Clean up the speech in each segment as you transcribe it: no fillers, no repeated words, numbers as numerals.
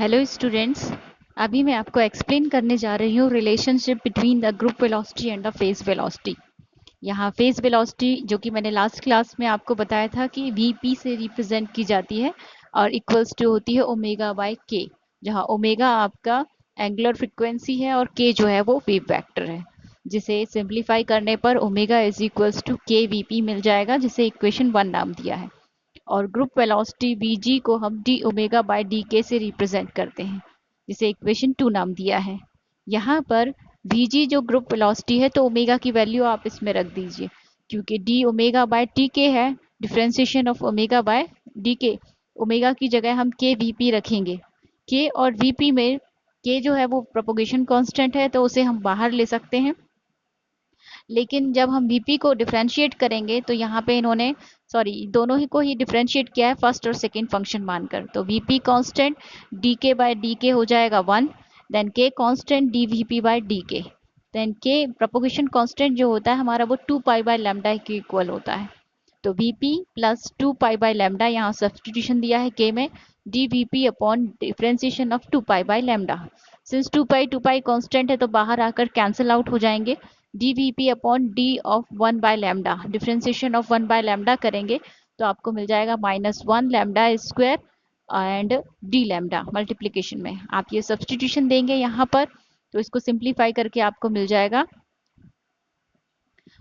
Hello students. अभी मैं आपको एक्सप्लेन करने जा रही हूँ relationship between the group velocity and the phase velocity. यहाँ फेज वेलोसिटी जो कि मैंने लास्ट क्लास में आपको बताया था कि वीपी से रिप्रेजेंट की जाती है और इक्वल्स टू होती है ओमेगा बाय के, जहाँ ओमेगा आपका एंगुलर फ्रिक्वेंसी है और के जो है वो वेव वेक्टर है, जिसे सिंप्लीफाई करने पर ओमेगा इज इक्वल्स टू के वीपी मिल जाएगा, जिसे इक्वेशन 1 नाम दिया है। और ग्रुप वेलोसिटी vg को हम डी ओमेगा बाय डी के से रिप्रेजेंट करते हैं, जिसे इक्वेशन 2 नाम दिया है। यहाँ पर vg जो ग्रुप वेलोसिटी है तो ओमेगा की वैल्यू आप इसमें रख दीजिए, क्योंकि डी ओमेगा बाय टी के है, differentiation of omega by D के। ओमेगा की जगह हम के वीपी रखेंगे। के और वीपी में के जो है वो प्रोपोगेशन कांस्टेंट है, तो उसे हम बाहर ले सकते हैं। लेकिन जब हम वीपी को डिफ्रेंशिएट करेंगे तो यहाँ पे इन्होंने दोनों ही को ही डिफ्रेंशिएट किया है फर्स्ट और सेकंड फंक्शन मानकर, तो VP constant D K by D K हो जाएगा 1, then K constant D VP by D K, then K propagation constant जो होता है हमारा वो 2 पाई बाय लैम्डा के इक्वल होता है। तो VP plus 2 pi by lambda, यहाँ सब्सटीट्यूशन दिया है के में, D VP upon differentiation of 2 pi by lambda. Since 2 pi constant है तो बाहर आकर कैंसिल आउट हो जाएंगे। D V P upon D of 1 by lambda, differentiation of 1 by lambda करेंगे तो आपको मिल जाएगा -1 lambda square and D lambda. Multiplication में आप ये सब्सटीट्यूशन देंगे यहाँ पर, तो इसको सिंप्लीफाई करके आपको मिल जाएगा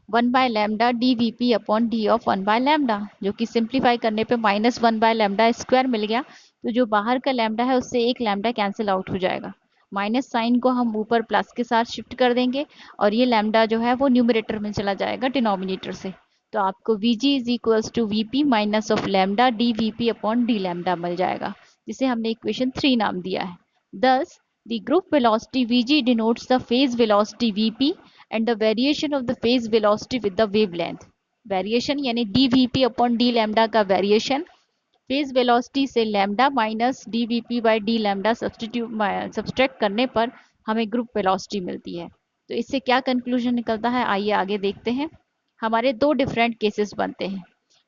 1 by lambda D V P upon D of 1 by lambda, जो कि सिंप्लीफाई करने पे -1 बाय लैम्डा स्क्वायर मिल गया। तो जो बाहर का लैम्डा है उससे एक लैम्डा कैंसिल आउट हो जाएगा। माइनस साइन को हम ऊपर प्लस के साथ शिफ्ट कर देंगे और ये लैम्डा जो है वो न्यूमरेटर में चला जाएगा डिनोमिनेटर से। तो आपको Vg is equals to Vp minus of lambda D Vp upon D lambda मिल जाएगा, जिसे हमने इक्वेशन 3 नाम दिया है। Thus, the group velocity Vg denotes the phase velocity Vp and the variation of the phase velocity with the wavelength. Variation यानी dVp upon d lambda का variation, phase velocity से lambda minus D V P by D lambda subtract करने पर हमें group velocity मिलती है। तो इससे क्या कंक्लूजन निकलता है, आइए आगे देखते हैं। हमारे दो डिफरेंट केसेस बनते हैं।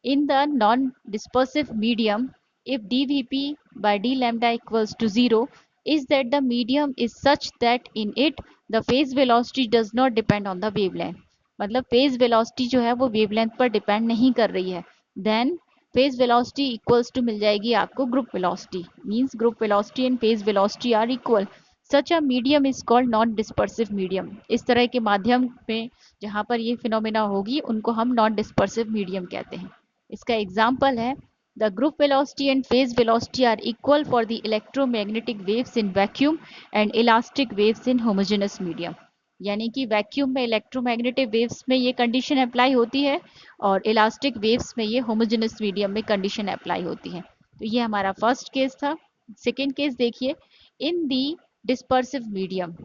In the non dispersive medium, if D V P by D lambda equals to 0 is that the medium is such that in it the phase velocity does not depend on the wavelength। मतलब phase velocity जो है वो wavelength पर depend नहीं कर रही है। Then phase velocity equals to मिल जाएगी आपको group velocity, means group velocity and phase velocity are equal. Such a medium is called non dispersive medium. इस तरह के माध्यम में जहाँ पर ये फिनोमेना होगी उनको हम नॉन डिस्पर्सिव मीडियम कहते हैं। इसका एग्जाम्पल है the group velocity and phase velocity are equal for the electromagnetic waves in vacuum and elastic waves in homogeneous medium। यानी कि वैक्यूम में इलेक्ट्रोमैग्नेटिक वेव्स में ये कंडीशन अप्लाई होती है और इलास्टिक वेव्स में ये होमोजेनस मीडियम में कंडीशन अप्लाई होती है। तो ये हमारा फर्स्ट केस था। सेकेंड केस देखिए, in the dispersive medium,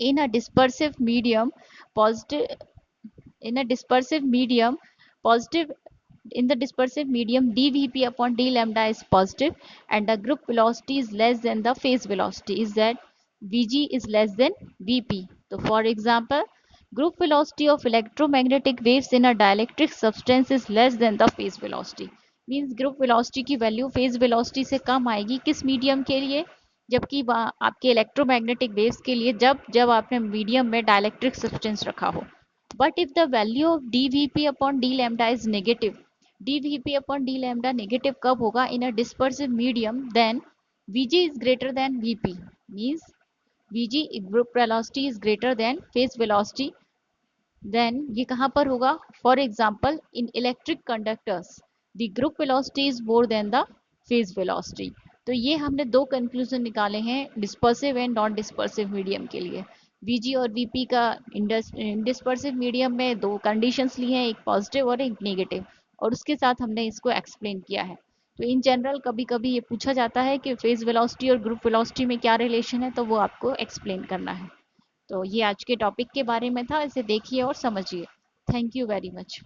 in a dispersive medium positive, in a dispersive medium positive, in the dispersive medium dvp upon d lambda is positive and the group velocity is less than the phase velocity, is that vg is less than vp। so for example, group velocity of electromagnetic waves in a dielectric substance is less than the phase velocity। Means group velocity की value phase velocity से कम आएगी किस medium के लिए, जबकि आपके electromagnetic waves के लिए जब जब आपने मीडियम में डायलेक्ट्रिक सब्सटेंस रखा हो। But if the value of dVp upon d lambda is negative, dVp upon d lambda negative कब होगा, in a dispersive medium, then Vg is greater than Vp, means Vg group velocity is greater than phase velocity। then ये कहाँ पर होगा, for example in electric conductors the group velocity is more than the phase velocity। तो ये हमने दो conclusion निकाले हैं dispersive and non dispersive medium के लिए। Vg और Vp का डिस्पर्सिव मीडियम में दो कंडीशंस ली हैं, एक पॉजिटिव और एक नेगेटिव, और उसके साथ हमने इसको एक्सप्लेन किया है। तो इन जनरल कभी कभी ये पूछा जाता है कि फेज वेलोसिटी और ग्रुप वेलोसिटी में क्या रिलेशन है, तो वो आपको एक्सप्लेन करना है। तो ये आज के टॉपिक के बारे में था, इसे देखिए और समझिए। Thank you very much.